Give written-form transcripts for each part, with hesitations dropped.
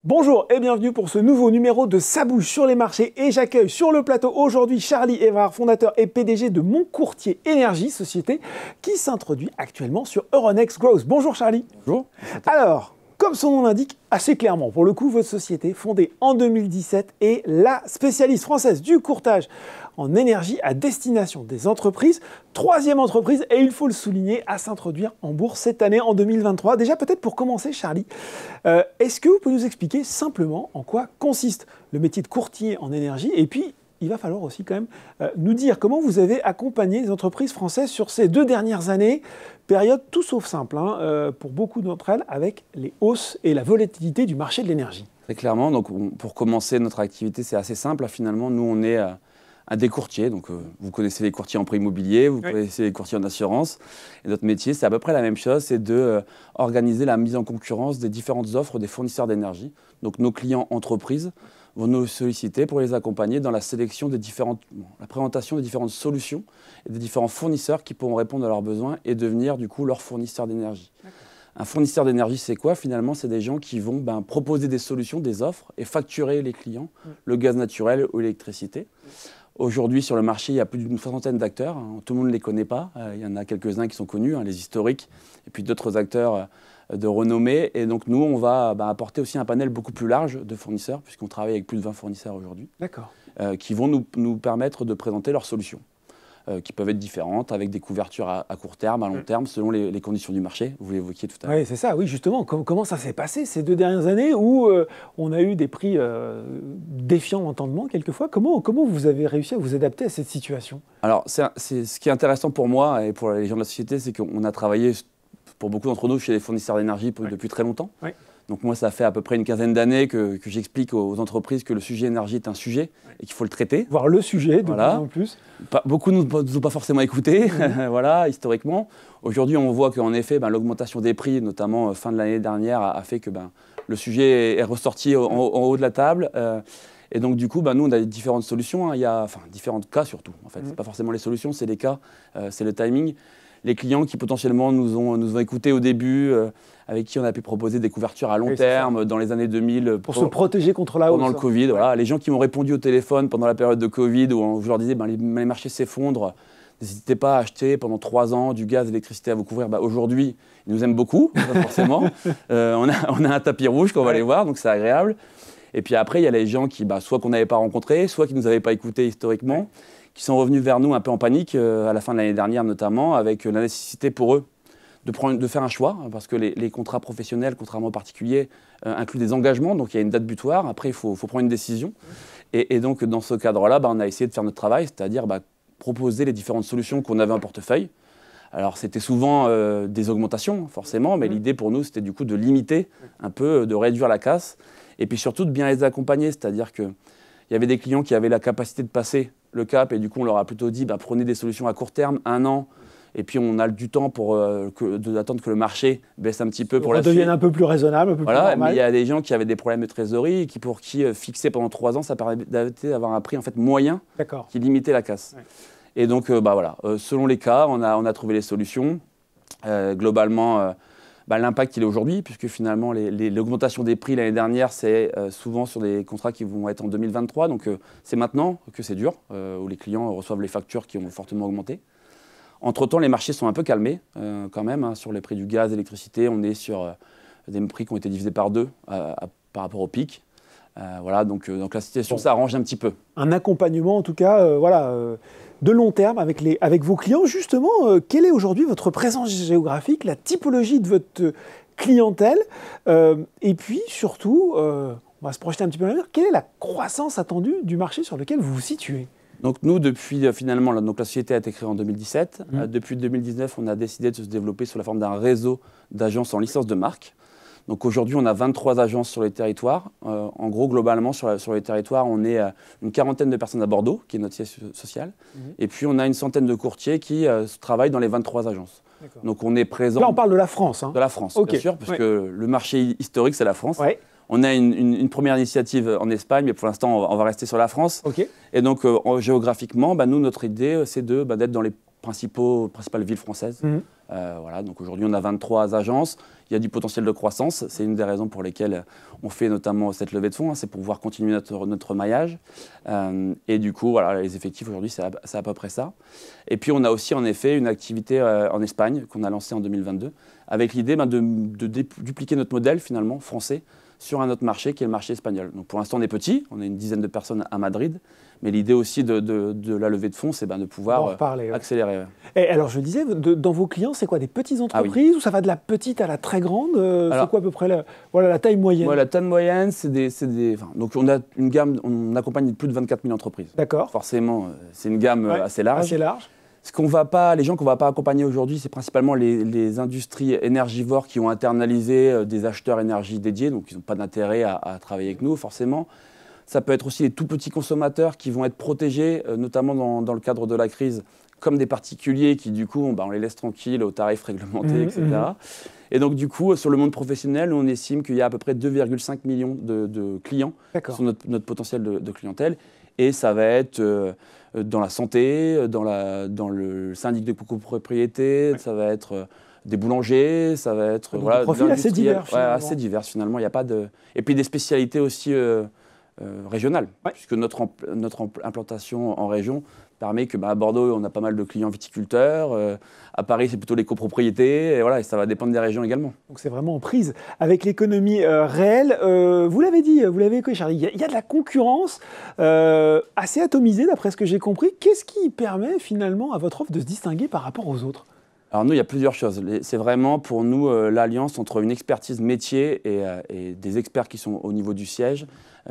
Bonjour et bienvenue pour ce nouveau numéro de Ça bouge sur les marchés et j'accueille sur le plateau aujourd'hui Charlie Évrard, fondateur et PDG de Mon Courtier Énergie, société qui s'introduit actuellement sur Euronext Growth. Bonjour Charlie. Bonjour. Alors, comme son nom l'indique assez clairement, pour le coup, votre société, fondée en 2017, est la spécialiste française du courtage en énergie à destination des entreprises. Troisième entreprise, et il faut le souligner, à s'introduire en bourse cette année, en 2023. Déjà, peut-être pour commencer, Charlie, est-ce que vous pouvez nous expliquer simplement en quoi consiste le métier de courtier en énergie? Et puis, il va falloir aussi quand même nous dire comment vous avez accompagné les entreprises françaises sur ces 2 dernières années, période tout sauf simple pour beaucoup d'entre elles, avec les hausses et la volatilité du marché de l'énergie. Très clairement, donc pour commencer notre activité, c'est assez simple. Finalement, nous, on est des courtiers. Donc, vous connaissez les courtiers en prêt immobilier, vous connaissez les courtiers en assurance. Et notre métier, c'est à peu près la même chose, c'est d'organiser la mise en concurrence des différentes offres des fournisseurs d'énergie. Donc, nos clients entreprises vont nous solliciter pour les accompagner dans la sélection la présentation des différentes solutions et des différents fournisseurs qui pourront répondre à leurs besoins et devenir du coup leur fournisseur d'énergie. Un fournisseur d'énergie, c'est quoi? Finalement, c'est des gens qui vont proposer des solutions, des offres et facturer les clients, le gaz naturel ou l'électricité. Aujourd'hui, sur le marché, il y a plus d'une soixantaine d'acteurs. Tout le monde ne les connaît pas. Il y en a quelques-uns qui sont connus, les historiques, et puis d'autres acteurs de renommée. Et donc, nous, on va apporter aussi un panel beaucoup plus large de fournisseurs, puisqu'on travaille avec plus de 20 fournisseurs aujourd'hui, qui vont nous permettre de présenter leurs solutions, qui peuvent être différentes, avec des couvertures à court terme, à long terme, selon les conditions du marché. Vous l'évoquiez tout à l'heure. Oui, c'est ça, oui, justement. Comment ça s'est passé ces 2 dernières années où on a eu des prix défiant l'entendement quelquefois? Comment vous avez réussi à vous adapter à cette situation? Alors, ce qui est intéressant pour moi et pour les gens de la société, c'est qu'on a travaillé, pour beaucoup d'entre nous, chez les fournisseurs d'énergie depuis très longtemps. Oui. Donc moi, ça fait à peu près une quinzaine d'années que j'explique aux entreprises que le sujet énergie est un sujet et qu'il faut le traiter. Voir le sujet, de plus en plus. Beaucoup ne nous ont pas forcément écoutés, historiquement. Aujourd'hui, on voit qu'en effet, l'augmentation des prix, notamment fin de l'année dernière, a fait que le sujet est ressorti en haut de la table. Et donc, du coup, nous, on a différentes solutions. Il y a différents cas surtout. En fait, c'est pas forcément les solutions, c'est les cas, c'est le timing. Les clients qui potentiellement nous ont écoutés au début, avec qui on a pu proposer des couvertures à long terme dans les années 2000. Pour se protéger contre la hausse. Pendant le Covid, voilà. Les gens qui m'ont répondu au téléphone pendant la période de Covid, où je leur disais les marchés s'effondrent, n'hésitez pas à acheter pendant 3 ans du gaz et de l'électricité à vous couvrir. Aujourd'hui, ils nous aiment beaucoup, forcément. On a un tapis rouge qu'on va aller voir, donc c'est agréable. Et puis après, il y a les gens qui, soit qu'on n'avait pas rencontrés, soit qui ne nous avaient pas écoutés historiquement, qui sont revenus vers nous un peu en panique, à la fin de l'année dernière notamment, avec la nécessité pour eux de faire un choix, parce que les contrats professionnels, contrairement aux particuliers, incluent des engagements, donc il y a une date butoir, après il faut prendre une décision. Et donc dans ce cadre-là, on a essayé de faire notre travail, c'est-à-dire proposer les différentes solutions qu'on avait en portefeuille. Alors c'était souvent des augmentations, forcément, mais l'idée pour nous, c'était du coup de limiter un peu, de réduire la casse, et puis surtout de bien les accompagner, c'est-à-dire qu'il y avait des clients qui avaient la capacité de passer le cap, et du coup on leur a plutôt dit prenez des solutions à court terme, 1 an, et puis on a du temps pour d'attendre que le marché baisse un petit peu pour la suite. Devienne un peu plus raisonnable, un peu plus normal. Mais il y a des gens qui avaient des problèmes de trésorerie, pour qui fixer pendant 3 ans, ça permettait d'avoir un prix en fait moyen qui limitait la casse. Ouais. Et donc selon les cas, on a trouvé les solutions. Globalement, l'impact il est aujourd'hui, puisque finalement l'augmentation des prix l'année dernière, c'est souvent sur des contrats qui vont être en 2023. Donc c'est maintenant que c'est dur, où les clients reçoivent les factures qui ont fortement augmenté. Entre-temps, les marchés sont un peu calmés quand même, sur les prix du gaz, l'électricité. On est sur des prix qui ont été divisés par 2 par rapport au pic. Donc la situation s'arrange un petit peu. Un accompagnement en tout cas de long terme avec vos clients. Justement, quelle est aujourd'hui votre présence géographique, la typologie de votre clientèle et puis surtout, on va se projeter un petit peu dans l'avenir, quelle est la croissance attendue du marché sur lequel vous vous situez? Donc nous, depuis finalement, la société a été créée en 2017. Depuis 2019, on a décidé de se développer sous la forme d'un réseau d'agences en licence de marque. Donc aujourd'hui, on a 23 agences sur les territoires. En gros, globalement, sur les territoires, on est une quarantaine de personnes à Bordeaux, qui est notre siège social. Et puis, on a une centaine de courtiers qui travaillent dans les 23 agences. Donc on est présent... Là, on parle de la France. De la France, bien sûr, parce que le marché historique, c'est la France. On a une première initiative en Espagne, mais pour l'instant, on va rester sur la France. Et donc, géographiquement, nous, notre idée, c'est d'être dans les principales villes françaises. Voilà, donc aujourd'hui, on a 23 agences. Il y a du potentiel de croissance. C'est une des raisons pour lesquelles on fait notamment cette levée de fonds. C'est pour pouvoir continuer notre maillage. Et du coup, voilà, les effectifs aujourd'hui, c'est à peu près ça. Et puis, on a aussi en effet une activité en Espagne qu'on a lancée en 2022 avec l'idée de dupliquer notre modèle finalement français sur un autre marché qui est le marché espagnol. Donc pour l'instant, on est petit, on est une dizaine de personnes à Madrid, mais l'idée aussi de la levée de fonds, c'est de pouvoir accélérer. Et alors, je le disais, dans vos clients, c'est quoi, des petites entreprises ou ça va de la petite à la très grande? C'est quoi à peu près la taille moyenne? La taille moyenne, donc on a une gamme, on accompagne plus de 24 000 entreprises. D'accord. Forcément, c'est une gamme assez large. Assez large. Les gens qu'on ne va pas accompagner aujourd'hui, c'est principalement les industries énergivores qui ont internalisé des acheteurs énergie dédiés, donc ils n'ont pas d'intérêt à travailler avec nous forcément. Ça peut être aussi les tout petits consommateurs qui vont être protégés, notamment dans le cadre de la crise, comme des particuliers qui du coup, on les laisse tranquilles aux tarifs réglementés, etc. Et donc du coup, sur le monde professionnel, on estime qu'il y a à peu près 2,5 millions de clients sur notre potentiel de clientèle. Et ça va être dans la santé, dans le syndic de copropriété, ça va être des boulangers, ça va être des profils assez divers finalement. Assez divers finalement. Il y a pas de... Et puis des spécialités aussi régionales, puisque notre implantation en région permet qu'à Bordeaux, on a pas mal de clients viticulteurs, à Paris, c'est plutôt les copropriétés, et ça va dépendre des régions également. Donc c'est vraiment en prise avec l'économie réelle. Vous l'avez dit, vous l'avez écouté, Charlie, il y a de la concurrence assez atomisée, d'après ce que j'ai compris. Qu'est-ce qui permet finalement à votre offre de se distinguer par rapport aux autres? Alors nous, il y a plusieurs choses. C'est vraiment pour nous l'alliance entre une expertise métier et des experts qui sont au niveau du siège,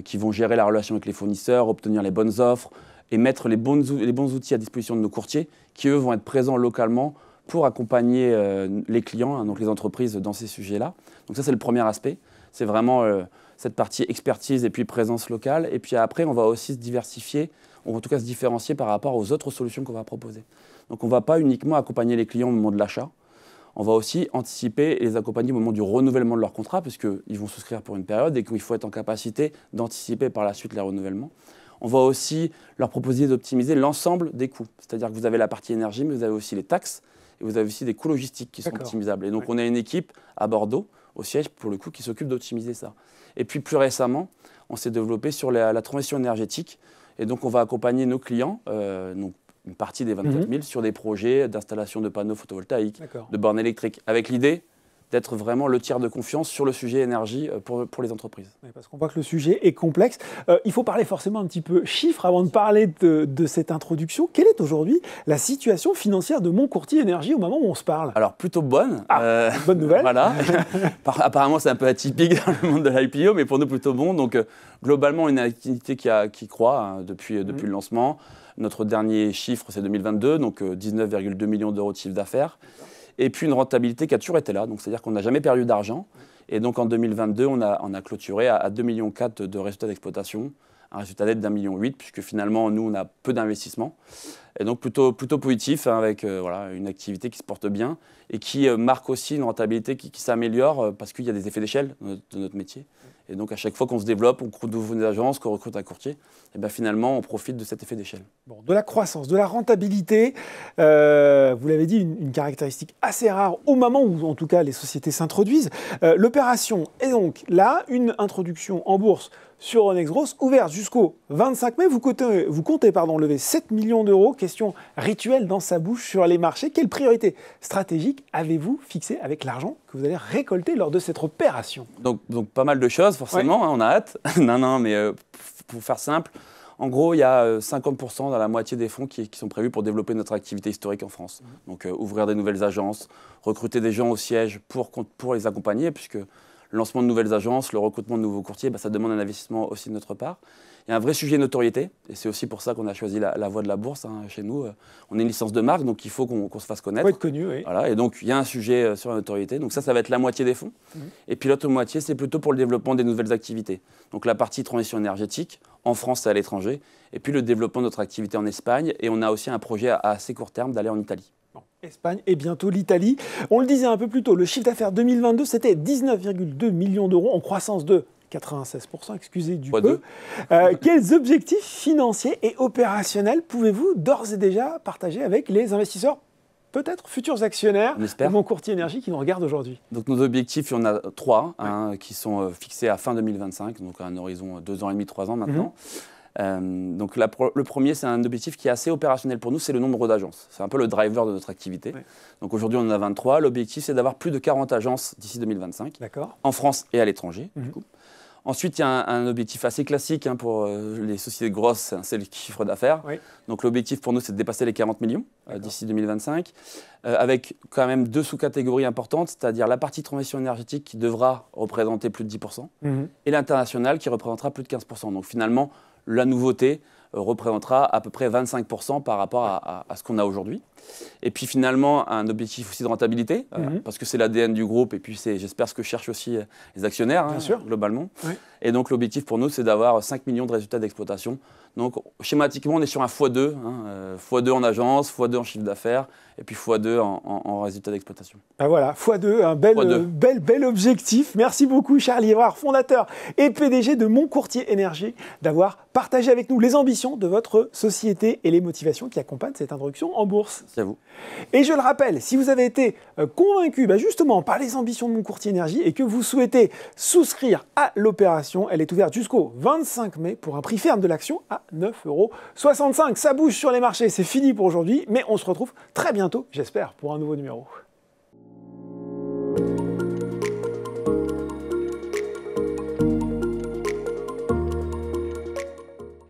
qui vont gérer la relation avec les fournisseurs, obtenir les bonnes offres et mettre les bons outils à disposition de nos courtiers qui, eux, vont être présents localement pour accompagner les clients, donc les entreprises, dans ces sujets-là. Donc ça, c'est le premier aspect. C'est vraiment cette partie expertise et puis présence locale. Et puis après, on va aussi se diversifier, en tout cas se différencier par rapport aux autres solutions qu'on va proposer. Donc on ne va pas uniquement accompagner les clients au moment de l'achat, on va aussi anticiper et les accompagner au moment du renouvellement de leur contrat, puisqu'ils vont souscrire pour une période et qu'il faut être en capacité d'anticiper par la suite les renouvellements. On va aussi leur proposer d'optimiser l'ensemble des coûts. C'est-à-dire que vous avez la partie énergie, mais vous avez aussi les taxes et vous avez aussi des coûts logistiques qui sont optimisables. Et donc on a une équipe à Bordeaux, au siège, pour le coup, qui s'occupe d'optimiser ça. Et puis plus récemment, on s'est développé sur la transition énergétique. Et donc on va accompagner nos clients, donc une partie des 24 000, sur des projets d'installation de panneaux photovoltaïques, de bornes électriques, avec l'idée d'être vraiment le tiers de confiance sur le sujet énergie pour les entreprises. Oui, parce qu'on voit que le sujet est complexe. Il faut parler forcément un petit peu chiffres avant de parler de cette introduction. Quelle est aujourd'hui la situation financière de Mon Courtier Énergie au moment où on se parle? Alors, plutôt bonne. Bonne nouvelle. Voilà. Apparemment, c'est un peu atypique dans le monde de l'IPO, mais pour nous, plutôt bon. Donc, globalement, une activité qui croît depuis le lancement. Notre dernier chiffre, c'est 2022, donc 19,2 millions d'euros de chiffre d'affaires. Et puis une rentabilité qui a toujours été là, donc c'est-à-dire qu'on n'a jamais perdu d'argent. Et donc en 2022, on a clôturé à 2,4 millions de résultats d'exploitation, un résultat net d'1,8 million, puisque finalement, nous, on a peu d'investissement. Et donc plutôt positif, avec une activité qui se porte bien et qui marque aussi une rentabilité qui s'améliore parce qu'il y a des effets d'échelle de notre métier. Et donc à chaque fois qu'on se développe, on recrute de nouvelles agences, qu'on recrute un courtier, et bien finalement on profite de cet effet d'échelle. Bon, de la croissance, de la rentabilité, vous l'avez dit, une caractéristique assez rare au moment où en tout cas les sociétés s'introduisent. L'opération est donc là, une introduction en bourse sur Euronext Growth, ouverte jusqu'au 25 mai. Vous comptez lever 7 millions d'euros. Question rituelle dans sa bouche sur les marchés. Quelle priorité stratégique avez-vous fixée avec l'argent que vous allez récolter lors de cette opération? Donc pas mal de choses, forcément, on a hâte. non, mais pour faire simple, en gros, il y a 50% dans la moitié des fonds qui sont prévus pour développer notre activité historique en France. Donc ouvrir des nouvelles agences, recruter des gens au siège pour les accompagner, puisque le lancement de nouvelles agences, le recrutement de nouveaux courtiers, ça demande un investissement aussi de notre part. Il y a un vrai sujet de notoriété, et c'est aussi pour ça qu'on a choisi la voie de la bourse chez nous. On a une licence de marque, donc il faut qu'on se fasse connaître. Il faut être connu, oui. Voilà, et donc il y a un sujet sur la notoriété. Donc ça va être la moitié des fonds. Et puis l'autre moitié, c'est plutôt pour le développement des nouvelles activités. Donc la partie transition énergétique, en France et à l'étranger, et puis le développement de notre activité en Espagne. Et on a aussi un projet à assez court terme d'aller en Italie. Espagne et bientôt l'Italie. On le disait un peu plus tôt, le chiffre d'affaires 2022, c'était 19,2 millions d'euros en croissance de 96%, excusez du Fois peu. deux. Quels objectifs financiers et opérationnels pouvez-vous d'ores et déjà partager avec les investisseurs, peut-être futurs actionnaires de Mon Courtier Énergie qui nous regardent aujourd'hui? Donc nos objectifs, il y en a 3 qui sont fixés à fin 2025, donc à un horizon 2 ans et demi, 3 ans maintenant. Donc le premier, c'est un objectif qui est assez opérationnel pour nous, c'est le nombre d'agences. C'est un peu le driver de notre activité. Ouais. Donc aujourd'hui, on en a 23. L'objectif, c'est d'avoir plus de 40 agences d'ici 2025, en France et à l'étranger. Du coup. Ensuite, il y a un objectif assez classique pour les sociétés grosses, c'est le chiffre d'affaires. Oui. Donc l'objectif pour nous, c'est de dépasser les 40 millions d'ici 2025, avec quand même 2 sous-catégories importantes, c'est-à-dire la partie transition énergétique qui devra représenter plus de 10%, et l'international qui représentera plus de 15%. Donc finalement, la nouveauté représentera à peu près 25% par rapport à ce qu'on a aujourd'hui. Et puis finalement, un objectif aussi de rentabilité, parce que c'est l'ADN du groupe, et puis c'est, j'espère, ce que cherchent aussi les actionnaires, globalement. Oui. Et donc l'objectif pour nous, c'est d'avoir 5 millions de résultats d'exploitation. Donc schématiquement, on est sur un x2, x2 en agence, x2 en chiffre d'affaires, et puis x2 en résultats d'exploitation. Ben voilà, x2, un bel objectif. Merci beaucoup Charlie Évrard, fondateur et PDG de Mon Courtier Énergie, d'avoir partagé avec nous les ambitions de votre société et les motivations qui accompagnent cette introduction en bourse. C'est à vous. Et je le rappelle, si vous avez été convaincu justement par les ambitions de Mon Courtier Énergie et que vous souhaitez souscrire à l'opération, elle est ouverte jusqu'au 25 mai pour un prix ferme de l'action à 9,65 €. Ça bouge sur les marchés, c'est fini pour aujourd'hui, mais on se retrouve très bientôt, j'espère, pour un nouveau numéro.